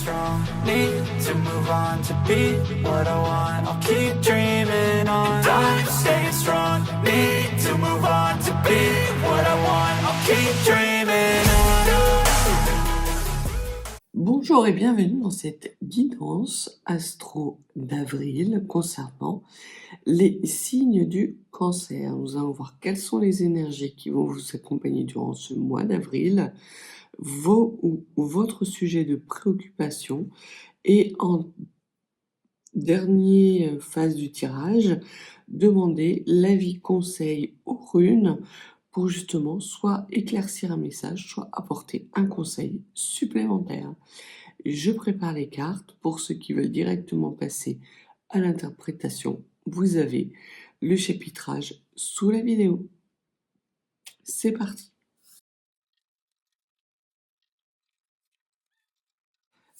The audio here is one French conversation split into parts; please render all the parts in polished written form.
strong, need to move on to be what I want. I'll keep dreaming on. And I'm staying strong, need to move on to be what I want. I'll keep dreaming on. Bonjour et bienvenue dans cette guidance astro d'avril concernant les signes du cancer. Nous allons voir quelles sont les énergies qui vont vous accompagner durant ce mois d'avril, vos ou votre sujet de préoccupation, et en dernière phase du tirage, demandez l'avis conseil aux runes pour justement soit éclaircir un message, soit apporter un conseil supplémentaire. Je prépare les cartes. Pour ceux qui veulent directement passer à l'interprétation, vous avez le chapitrage sous la vidéo. C'est parti.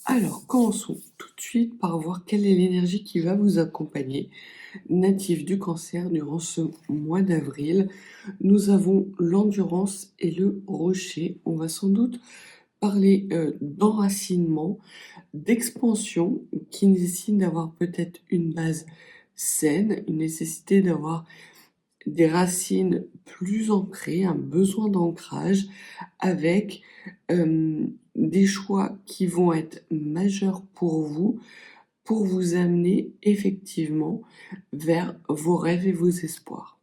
Alors, commençons tout de suite par voir quelle est l'énergie qui va vous accompagner, natif du cancer, durant ce mois d'avril. Nous avons l'endurance et le rocher. On va sans doute parler d'enracinement, d'expansion, qui nécessite d'avoir peut-être une base saine, une nécessité d'avoir des racines plus ancrées, un besoin d'ancrage, avec des choix qui vont être majeurs pour vous amener effectivement vers vos rêves et vos espoirs.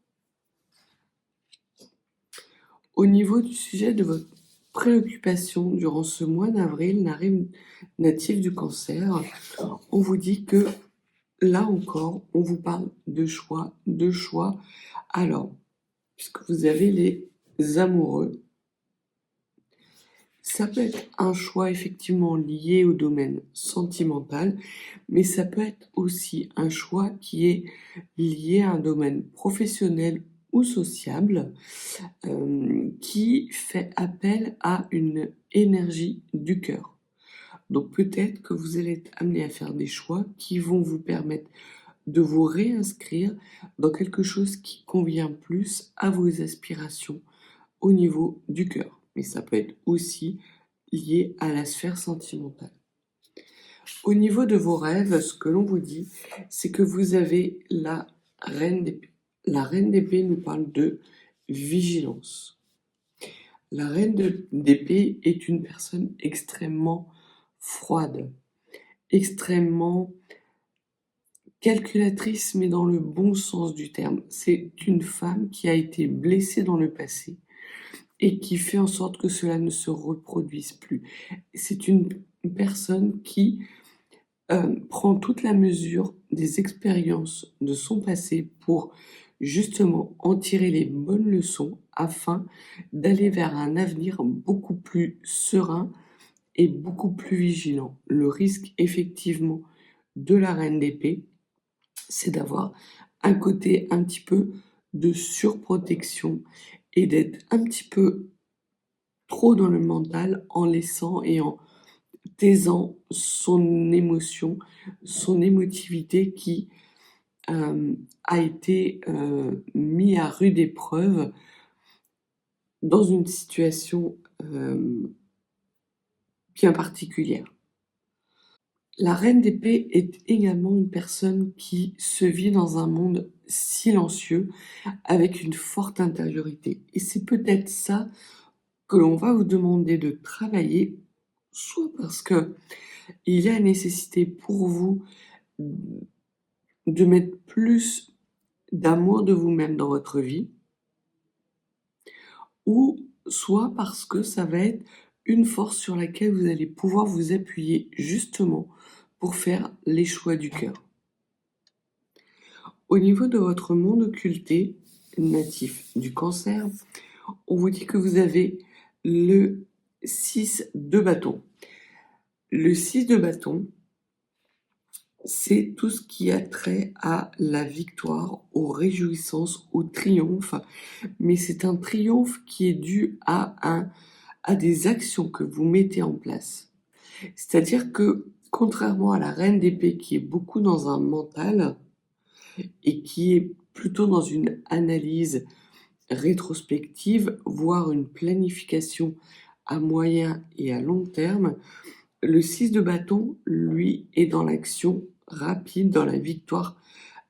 Au niveau du sujet de votre préoccupation durant ce mois d'avril, natif du cancer, on vous dit que là encore, on vous parle de choix. Alors, puisque vous avez les amoureux, ça peut être un choix effectivement lié au domaine sentimental, mais ça peut être aussi un choix qui est lié à un domaine professionnel ou sociable, qui fait appel à une énergie du cœur. Donc peut-être que vous allez être amené à faire des choix qui vont vous permettre de vous réinscrire dans quelque chose qui convient plus à vos aspirations au niveau du cœur. Mais ça peut être aussi lié à la sphère sentimentale. Au niveau de vos rêves, ce que l'on vous dit, c'est que vous avez la reine d'épée. La reine d'épée nous parle de vigilance. La reine d'épée est une personne extrêmement froide, extrêmement calculatrice, mais dans le bon sens du terme. C'est une femme qui a été blessée dans le passé et qui fait en sorte que cela ne se reproduise plus. C'est une personne qui prend toute la mesure des expériences de son passé pour justement en tirer les bonnes leçons afin d'aller vers un avenir beaucoup plus serein et beaucoup plus vigilant. Le risque effectivement de la reine d'épée, c'est d'avoir un côté un petit peu de surprotection et d'être un petit peu trop dans le mental en laissant et en taisant son émotion, son émotivité qui a été mis à rude épreuve dans une situation bien particulière. La reine d'épée est également une personne qui se vit dans un monde silencieux avec une forte intériorité. Et c'est peut-être ça que l'on va vous demander de travailler, soit parce que il y a nécessité pour vous de mettre plus d'amour de vous-même dans votre vie, ou soit parce que ça va être une force sur laquelle vous allez pouvoir vous appuyer justement pour faire les choix du cœur. Au niveau de votre monde occulté, natif du cancer, on vous dit que vous avez le 6 de bâton. Le 6 de bâton, c'est tout ce qui a trait à la victoire, aux réjouissances, au triomphe, mais c'est un triomphe qui est dû à des actions que vous mettez en place. C'est-à-dire que, contrairement à la reine d'épée qui est beaucoup dans un mental et qui est plutôt dans une analyse rétrospective, voire une planification à moyen et à long terme, Le 6 de bâton, lui, est dans l'action rapide, dans la victoire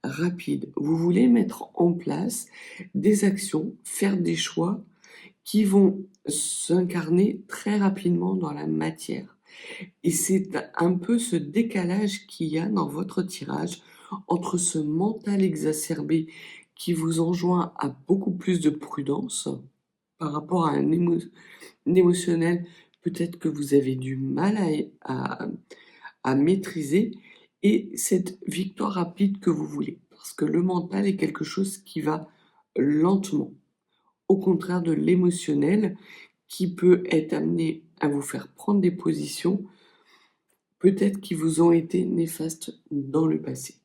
rapide. Vous voulez mettre en place des actions, faire des choix qui vont s'incarner très rapidement dans la matière. Et c'est un peu ce décalage qu'il y a dans votre tirage entre ce mental exacerbé qui vous enjoint à beaucoup plus de prudence par rapport à un émotionnel peut-être que vous avez du mal à maîtriser et cette victoire rapide que vous voulez. Parce que le mental est quelque chose qui va lentement, au contraire de l'émotionnel qui peut être amené à vous faire prendre des positions peut-être qui vous ont été néfastes dans le passé.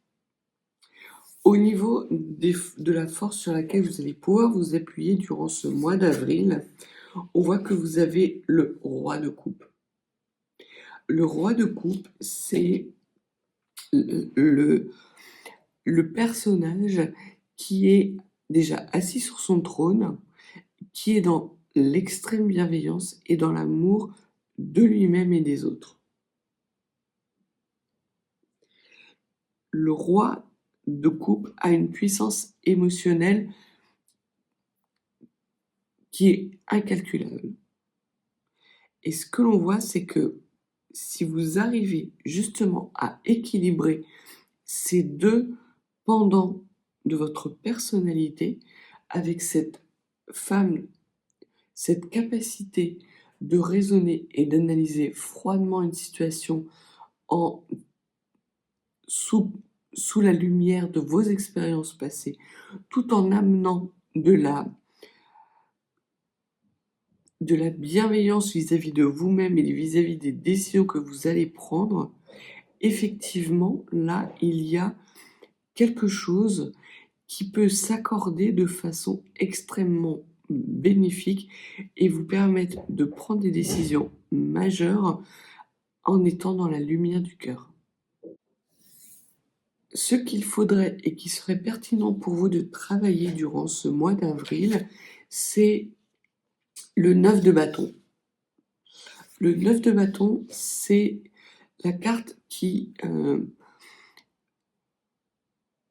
Au niveau de la force sur laquelle vous allez pouvoir vous appuyer durant ce mois d'avril, on voit que vous avez le roi de coupe. Le roi de coupe, c'est le personnage qui est déjà assis sur son trône, qui est dans l'extrême bienveillance et dans l'amour de lui-même et des autres. Le roi de coupe a une puissance émotionnelle qui est incalculable. Et ce que l'on voit, c'est que si vous arrivez justement à équilibrer ces deux pendants de votre personnalité avec cette femme, cette capacité de raisonner et d'analyser froidement une situation en sous la lumière de vos expériences passées, tout en amenant de la bienveillance vis-à-vis de vous-même et vis-à-vis des décisions que vous allez prendre, effectivement, là, il y a quelque chose qui peut s'accorder de façon extrêmement bénéfique et vous permettre de prendre des décisions majeures en étant dans la lumière du cœur. Ce qu'il faudrait et qui serait pertinent pour vous de travailler durant ce mois d'avril, c'est le 9 de bâton. Le 9 de bâton, c'est la carte qui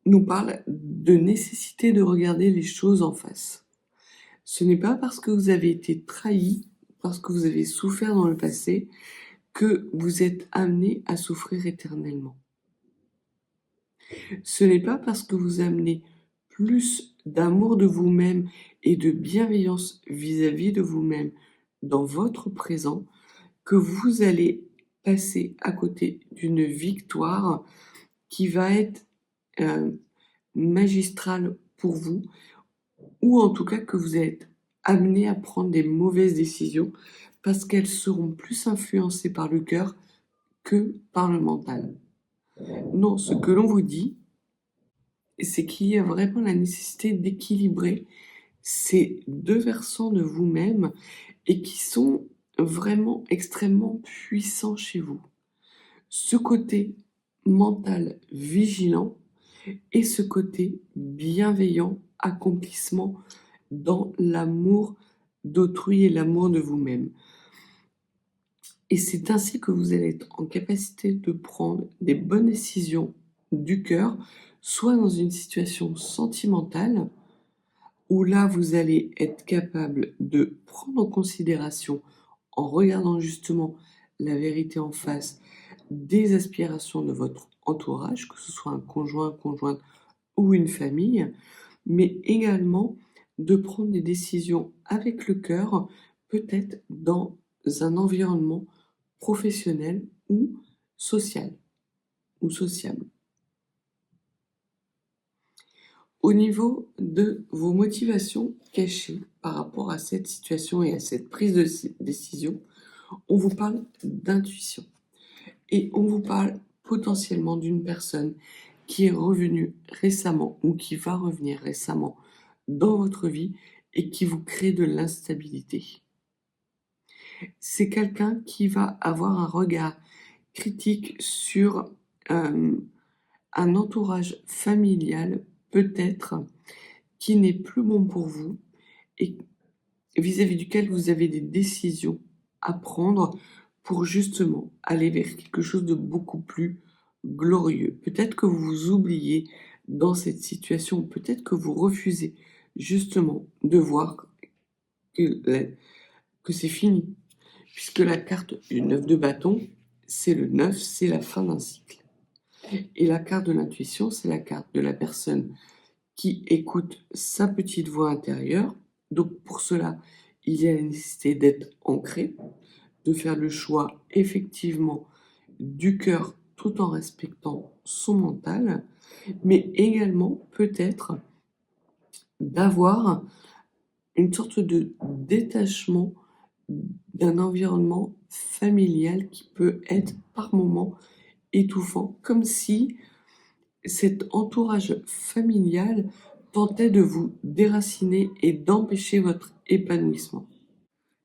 nous parle de nécessité de regarder les choses en face. Ce n'est pas parce que vous avez été trahi, parce que vous avez souffert dans le passé, que vous êtes amené à souffrir éternellement. Ce n'est pas parce que vous amenez plus d'amour de vous-même et de bienveillance vis-à-vis de vous-même dans votre présent que vous allez passer à côté d'une victoire qui va être magistrale pour vous, ou en tout cas que vous êtes amené à prendre des mauvaises décisions parce qu'elles seront plus influencées par le cœur que par le mental. Non, ce que l'on vous dit, c'est qu'il y a vraiment la nécessité d'équilibrer ces deux versants de vous-même et qui sont vraiment extrêmement puissants chez vous. Ce côté mental vigilant et ce côté bienveillant, accomplissement dans l'amour d'autrui et l'amour de vous-même. Et c'est ainsi que vous allez être en capacité de prendre des bonnes décisions du cœur, soit dans une situation sentimentale, où là vous allez être capable de prendre en considération, en regardant justement la vérité en face, des aspirations de votre entourage, que ce soit un conjoint, conjointe ou une famille, mais également de prendre des décisions avec le cœur, peut-être dans un environnement professionnel ou social ou sociable. Au niveau de vos motivations cachées par rapport à cette situation et à cette prise de décision, on vous parle d'intuition et on vous parle potentiellement d'une personne qui est revenue récemment ou qui va revenir récemment dans votre vie et qui vous crée de l'instabilité. C'est quelqu'un qui va avoir un regard critique sur un entourage familial peut-être qui n'est plus bon pour vous et vis-à-vis duquel vous avez des décisions à prendre pour justement aller vers quelque chose de beaucoup plus glorieux. Peut-être que vous vous oubliez dans cette situation, peut-être que vous refusez justement de voir que, que c'est fini, puisque la carte du 9 de bâton, c'est le 9, c'est la fin d'un cycle. Et la carte de l'intuition, c'est la carte de la personne qui écoute sa petite voix intérieure. Donc pour cela, il y a la nécessité d'être ancré, de faire le choix effectivement du cœur tout en respectant son mental, mais également peut-être d'avoir une sorte de détachement d'un environnement familial qui peut être par moments étouffant, comme si cet entourage familial tentait de vous déraciner et d'empêcher votre épanouissement.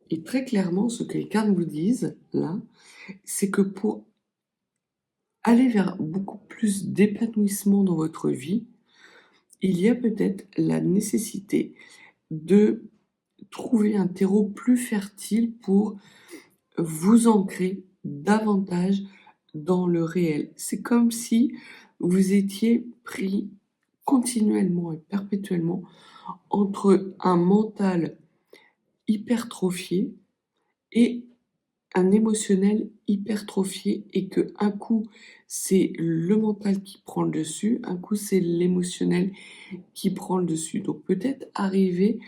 Et très clairement, ce que les cartes vous disent là, c'est que pour aller vers beaucoup plus d'épanouissement dans votre vie, il y a peut-être la nécessité de trouver un terreau plus fertile pour vous ancrer davantage dans le réel. C'est comme si vous étiez pris continuellement et perpétuellement entre un mental hypertrophié et un émotionnel hypertrophié, et que un coup c'est le mental qui prend le dessus, un coup c'est l'émotionnel qui prend le dessus. Donc peut-être arriver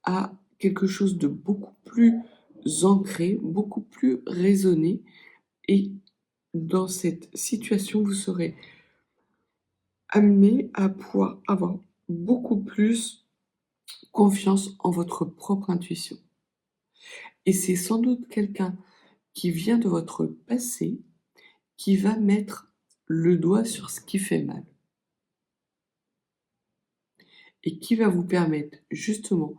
à quelque chose de beaucoup plus ancré, beaucoup plus raisonné, et dans cette situation, vous serez amené à pouvoir avoir beaucoup plus confiance en votre propre intuition. Et c'est sans doute quelqu'un qui vient de votre passé qui va mettre le doigt sur ce qui fait mal et qui va vous permettre justement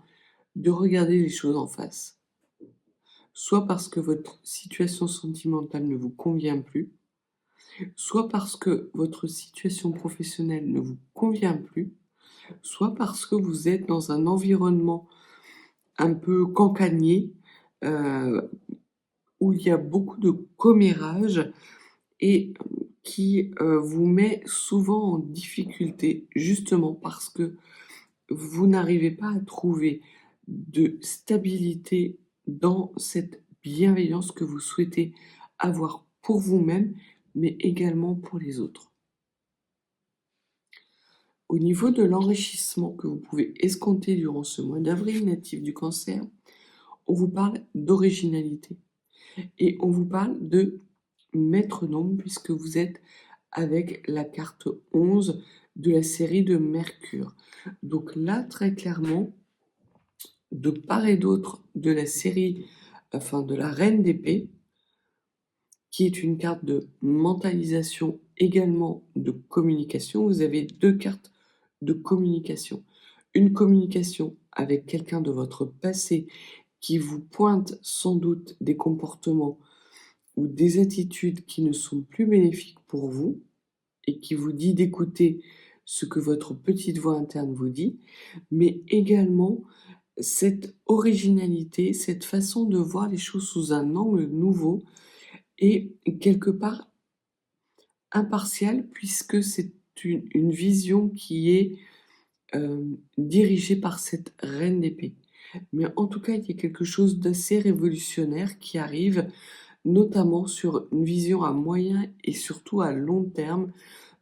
de regarder les choses en face. Soit parce que votre situation sentimentale ne vous convient plus, soit parce que votre situation professionnelle ne vous convient plus, soit parce que vous êtes dans un environnement un peu cancanier, où il y a beaucoup de commérages et qui vous met souvent en difficulté, justement parce que vous n'arrivez pas à trouver de stabilité dans cette bienveillance que vous souhaitez avoir pour vous-même, mais également pour les autres. Au niveau de l'enrichissement que vous pouvez escompter durant ce mois d'avril natif du Cancer, on vous parle d'originalité et on vous parle de métronome, puisque vous êtes avec la carte 11 de la série de Mercure. Donc là, très clairement, de part et d'autre de la série, enfin de la Reine d'épée, qui est une carte de mentalisation, également de communication, vous avez deux cartes de communication. Une communication avec quelqu'un de votre passé qui vous pointe sans doute des comportements ou des attitudes qui ne sont plus bénéfiques pour vous et qui vous dit d'écouter ce que votre petite voix interne vous dit, mais également cette originalité, cette façon de voir les choses sous un angle nouveau et quelque part impartial, puisque c'est une vision qui est dirigée par cette reine d'épée. Mais en tout cas, il y a quelque chose d'assez révolutionnaire qui arrive, notamment sur une vision à moyen et surtout à long terme,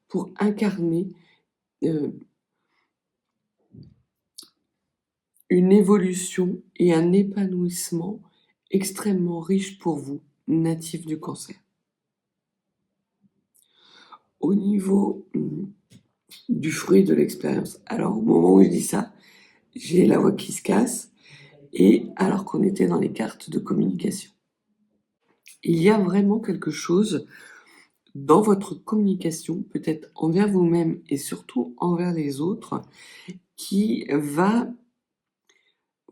pour incarner une évolution et un épanouissement extrêmement riche pour vous, natif du Cancer. Au niveau du fruit de l'expérience, alors au moment où je dis ça, j'ai la voix qui se casse, et alors qu'on était dans les cartes de communication. Il y a vraiment quelque chose dans votre communication, peut-être envers vous-même et surtout envers les autres, qui va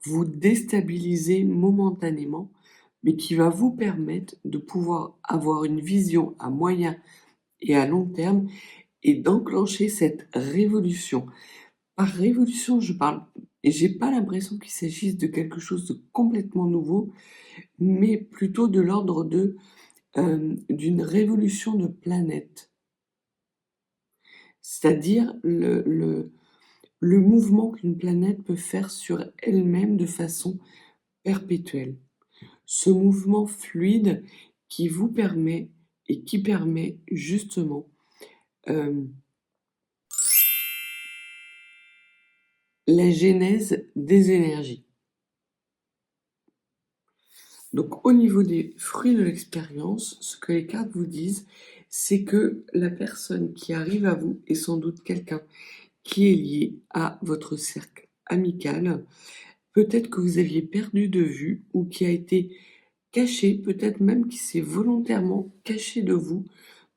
vous déstabiliser momentanément, mais qui va vous permettre de pouvoir avoir une vision à moyen et à long terme et d'enclencher cette révolution. Par révolution, je parle Et j'ai pas l'impression qu'il s'agisse de quelque chose de complètement nouveau, mais plutôt de l'ordre d'une révolution de planète. C'est-à-dire le mouvement qu'une planète peut faire sur elle-même de façon perpétuelle. Ce mouvement fluide qui vous permet et qui permet justement euh, la genèse des énergies. Donc au niveau des fruits de l'expérience, ce que les cartes vous disent, c'est que la personne qui arrive à vous est sans doute quelqu'un qui est lié à votre cercle amical, peut-être que vous aviez perdu de vue ou qui a été caché, peut-être même qui s'est volontairement caché de vous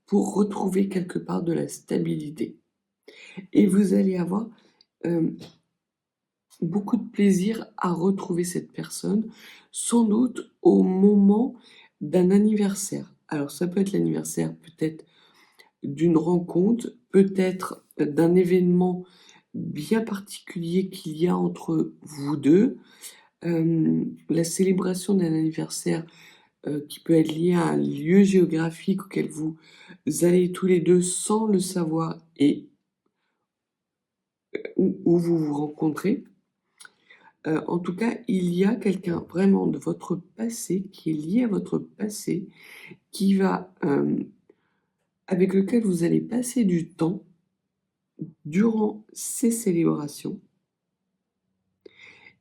pour retrouver quelque part de la stabilité. Et vous allez avoir euh, beaucoup de plaisir à retrouver cette personne, sans doute au moment d'un anniversaire. Alors ça peut être l'anniversaire peut-être d'une rencontre, peut-être d'un événement bien particulier qu'il y a entre vous deux, la célébration d'un anniversaire qui peut être lié à un lieu géographique auquel vous allez tous les deux sans le savoir et où vous vous rencontrez. En tout cas, il y a quelqu'un vraiment de votre passé, qui est lié à votre passé, qui va, avec lequel vous allez passer du temps durant ces célébrations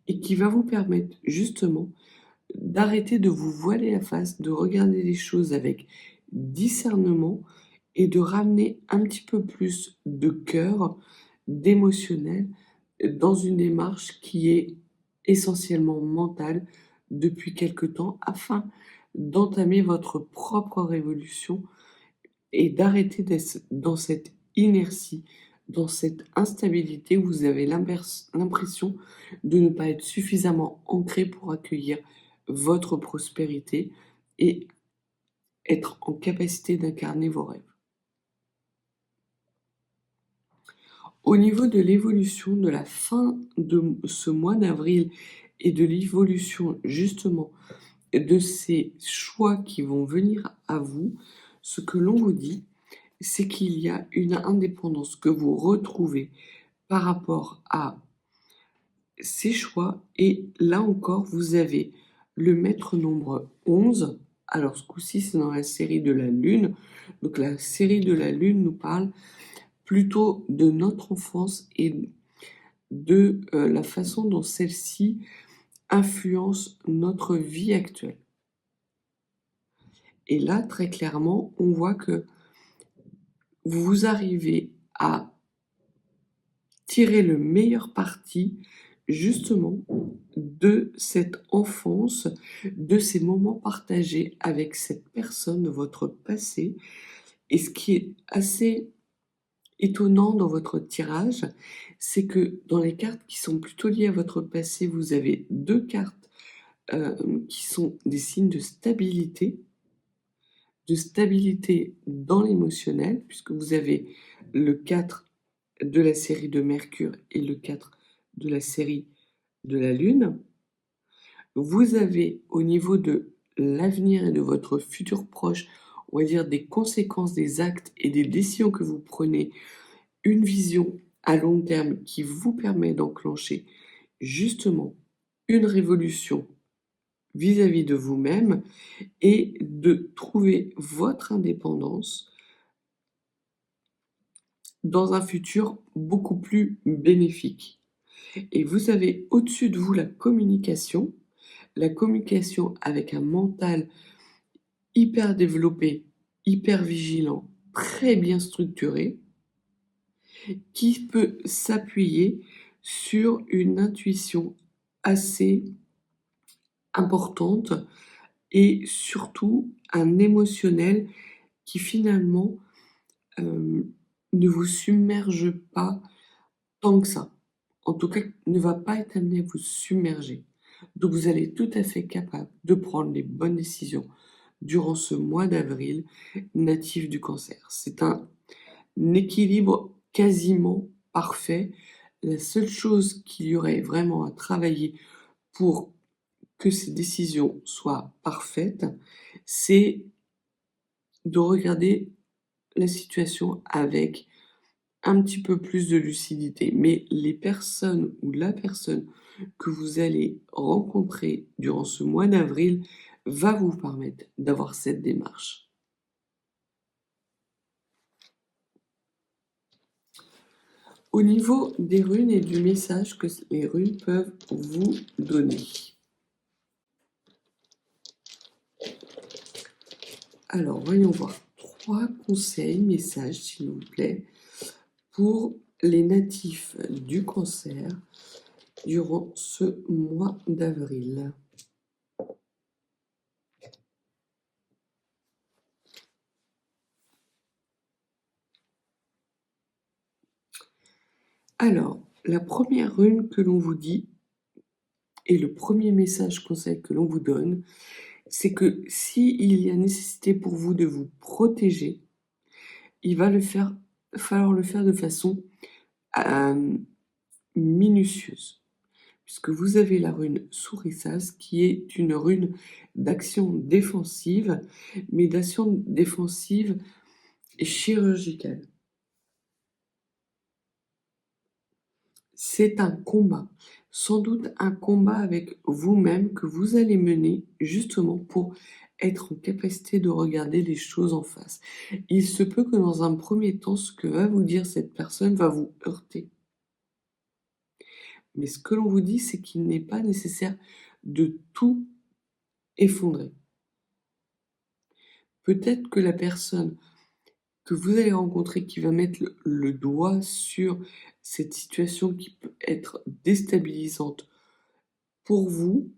et qui va vous permettre justement d'arrêter de vous voiler la face, de regarder les choses avec discernement et de ramener un petit peu plus de cœur, d'émotionnel dans une démarche qui est essentiellement mentale depuis quelque temps afin d'entamer votre propre révolution et d'arrêter d'être dans cette inertie, dans cette instabilité où vous avez l'impression de ne pas être suffisamment ancré pour accueillir votre prospérité et être en capacité d'incarner vos rêves. Au niveau de l'évolution de la fin de ce mois d'avril et de l'évolution justement de ces choix qui vont venir à vous, ce que l'on vous dit, c'est qu'il y a une indépendance que vous retrouvez par rapport à ces choix. Et là encore, vous avez le maître nombre 11. Alors ce coup-ci, c'est dans la série de la Lune. Donc la série de la Lune nous parle plutôt de notre enfance et de la façon dont celle-ci influence notre vie actuelle. Et là, très clairement, on voit que vous arrivez à tirer le meilleur parti justement de cette enfance, de ces moments partagés avec cette personne de votre passé. Et ce qui est assez étonnant dans votre tirage, c'est que dans les cartes qui sont plutôt liées à votre passé, vous avez deux cartes qui sont des signes de stabilité dans l'émotionnel, puisque vous avez le 4 de la série de Mercure et le 4 de la série de la Lune. Vous avez au niveau de l'avenir et de votre futur proche, on va dire des conséquences des actes et des décisions que vous prenez, une vision à long terme qui vous permet d'enclencher justement une révolution vis-à-vis de vous-même et de trouver votre indépendance dans un futur beaucoup plus bénéfique. Et vous avez au-dessus de vous la communication avec un mental hyper développé, hyper vigilant, très bien structuré, qui peut s'appuyer sur une intuition assez importante et surtout un émotionnel qui finalement ne vous submerge pas tant que ça. En tout cas, ne va pas être amené à vous submerger. Donc vous allez tout à fait capable de prendre les bonnes décisions durant ce mois d'avril natif du Cancer. C'est un équilibre quasiment parfait. La seule chose qu'il y aurait vraiment à travailler pour que ces décisions soient parfaites, c'est de regarder la situation avec un petit peu plus de lucidité. Mais les personnes ou la personne que vous allez rencontrer durant ce mois d'avril va vous permettre d'avoir cette démarche. Au niveau des runes et du message que les runes peuvent vous donner. Alors, voyons voir. 3 conseils, messages, s'il vous plaît, pour les natifs du Cancer durant ce mois d'avril. Alors, la première rune que l'on vous dit et le premier message conseil que l'on vous donne, c'est que s'il y a nécessité pour vous de vous protéger, il va falloir le faire de façon minutieuse. Puisque vous avez la rune Sourissas qui est une rune d'action défensive, mais d'action défensive chirurgicale. C'est un combat, sans doute un combat avec vous-même que vous allez mener justement pour être en capacité de regarder les choses en face. Il se peut que dans un premier temps, ce que va vous dire cette personne va vous heurter. Mais ce que l'on vous dit, c'est qu'il n'est pas nécessaire de tout effondrer. Peut-être que la personne que vous allez rencontrer qui va mettre le doigt sur cette situation qui peut être déstabilisante pour vous,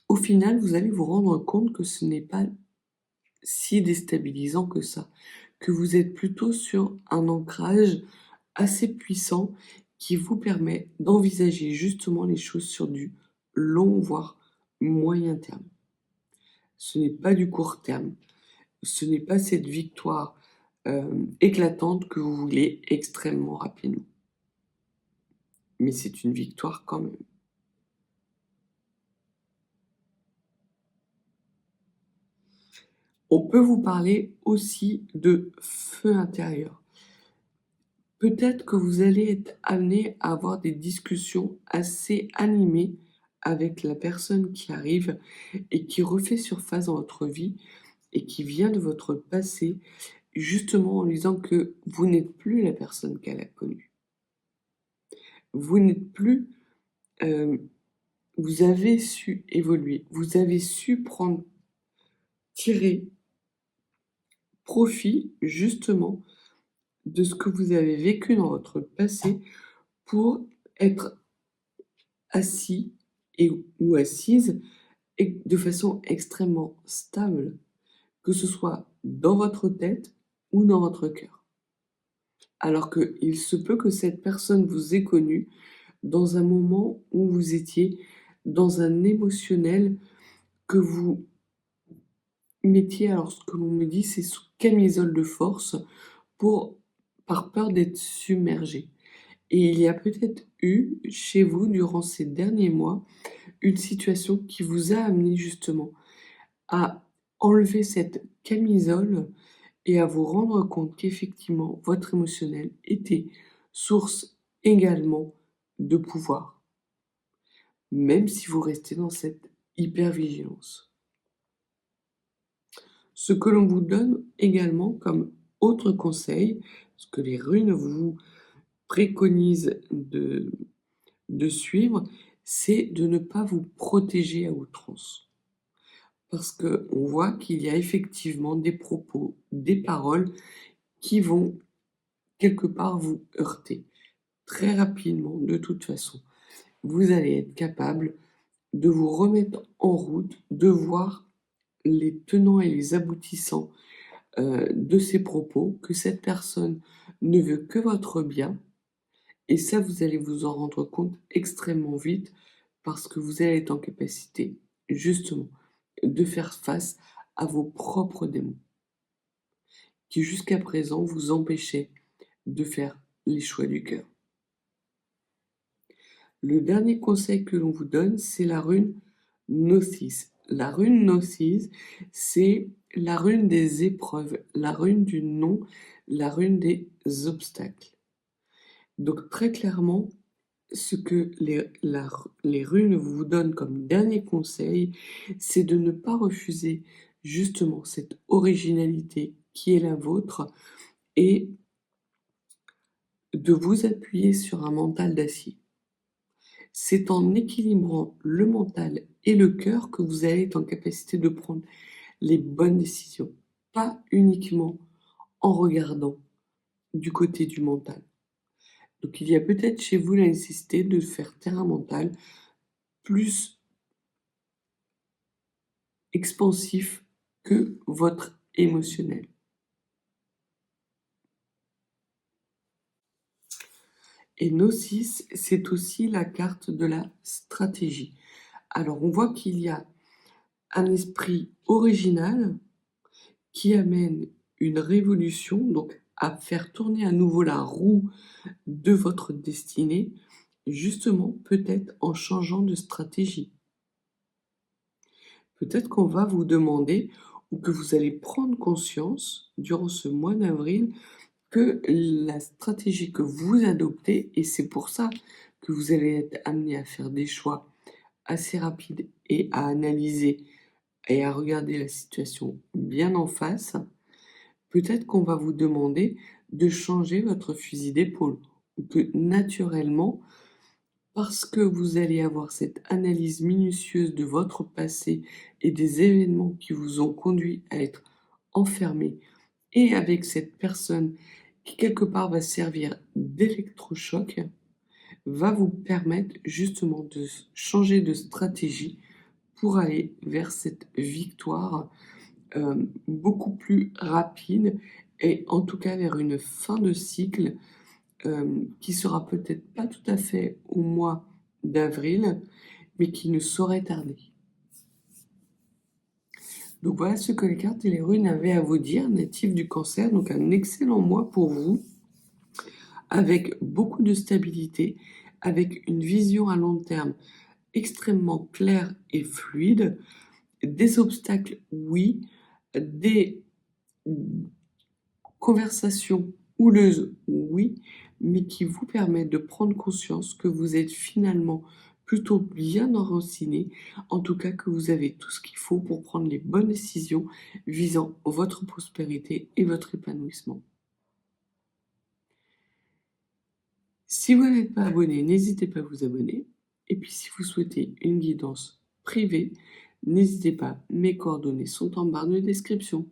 au final, vous allez vous rendre compte que ce n'est pas si déstabilisant que ça, que vous êtes plutôt sur un ancrage assez puissant qui vous permet d'envisager justement les choses sur du long, voire moyen terme. Ce n'est pas du court terme. Ce n'est pas cette victoire éclatante que vous voulez extrêmement rapidement. Mais c'est une victoire quand même. On peut vous parler aussi de feu intérieur. Peut-être que vous allez être amené à avoir des discussions assez animées avec la personne qui arrive et qui refait surface dans votre vie et qui vient de votre passé, justement en lui disant que vous n'êtes plus la personne qu'elle a connue. Vous n'êtes plus... vous avez su évoluer, vous avez su tirer profit justement de ce que vous avez vécu dans votre passé pour être assis ou assise et de façon extrêmement stable, que ce soit dans votre tête ou dans votre cœur. Alors qu'il se peut que cette personne vous ait connu dans un moment où vous étiez dans un émotionnel que vous mettiez, alors ce que l'on me dit, c'est sous camisole de force par peur d'être submergé. Et il y a peut-être eu chez vous, durant ces derniers mois, une situation qui vous a amené justement à enlever cette camisole et à vous rendre compte qu'effectivement, votre émotionnel était source également de pouvoir, même si vous restez dans cette hypervigilance. Ce que l'on vous donne également comme autre conseil, ce que les runes vous préconisent de suivre, c'est de ne pas vous protéger à outrance. Parce qu'on voit qu'il y a effectivement des propos, des paroles qui vont quelque part vous heurter. Très rapidement, de toute façon, vous allez être capable de vous remettre en route, de voir les tenants et les aboutissants de ces propos, que cette personne ne veut que votre bien. Et ça, vous allez vous en rendre compte extrêmement vite parce que vous allez être en capacité, justement, de faire face à vos propres démons qui, jusqu'à présent, vous empêchaient de faire les choix du cœur. Le dernier conseil que l'on vous donne, c'est la rune Gnosis. La rune Gnosis, c'est la rune des épreuves, la rune du non, la rune des obstacles. Donc très clairement, ce que les runes vous donnent comme dernier conseil, c'est de ne pas refuser justement cette originalité qui est la vôtre et de vous appuyer sur un mental d'acier. C'est en équilibrant le mental et le cœur que vous allez être en capacité de prendre les bonnes décisions, pas uniquement en regardant du côté du mental. Donc il y a peut-être chez vous la nécessité de faire taire un mental plus expansif que votre émotionnel. Et Gnosis, c'est aussi la carte de la stratégie. Alors on voit qu'il y a un esprit original qui amène une révolution, donc à faire tourner à nouveau la roue de votre destinée, justement peut-être en changeant de stratégie. Peut-être qu'on va vous demander ou que vous allez prendre conscience durant ce mois d'avril que la stratégie que vous adoptez, et c'est pour ça que vous allez être amené à faire des choix assez rapides et à analyser et à regarder la situation bien en face, peut-être qu'on va vous demander de changer votre fusil d'épaule ou que naturellement, parce que vous allez avoir cette analyse minutieuse de votre passé et des événements qui vous ont conduit à être enfermé et avec cette personne qui quelque part va servir d'électrochoc, va vous permettre justement de changer de stratégie pour aller vers cette victoire beaucoup plus rapide et en tout cas vers une fin de cycle qui sera peut-être pas tout à fait au mois d'avril, mais qui ne saurait tarder. Donc voilà ce que les cartes et les runes avaient à vous dire, natifs du Cancer. Donc un excellent mois pour vous, avec beaucoup de stabilité, avec une vision à long terme extrêmement claire et fluide. Des obstacles, oui. Des conversations houleuses, oui, mais qui vous permettent de prendre conscience que vous êtes finalement plutôt bien enraciné, en tout cas que vous avez tout ce qu'il faut pour prendre les bonnes décisions visant votre prospérité et votre épanouissement. Si vous n'êtes pas abonné, n'hésitez pas à vous abonner. Et puis si vous souhaitez une guidance privée, n'hésitez pas, mes coordonnées sont en barre de description.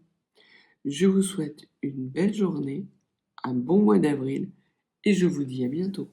Je vous souhaite une belle journée, un bon mois d'avril et je vous dis à bientôt.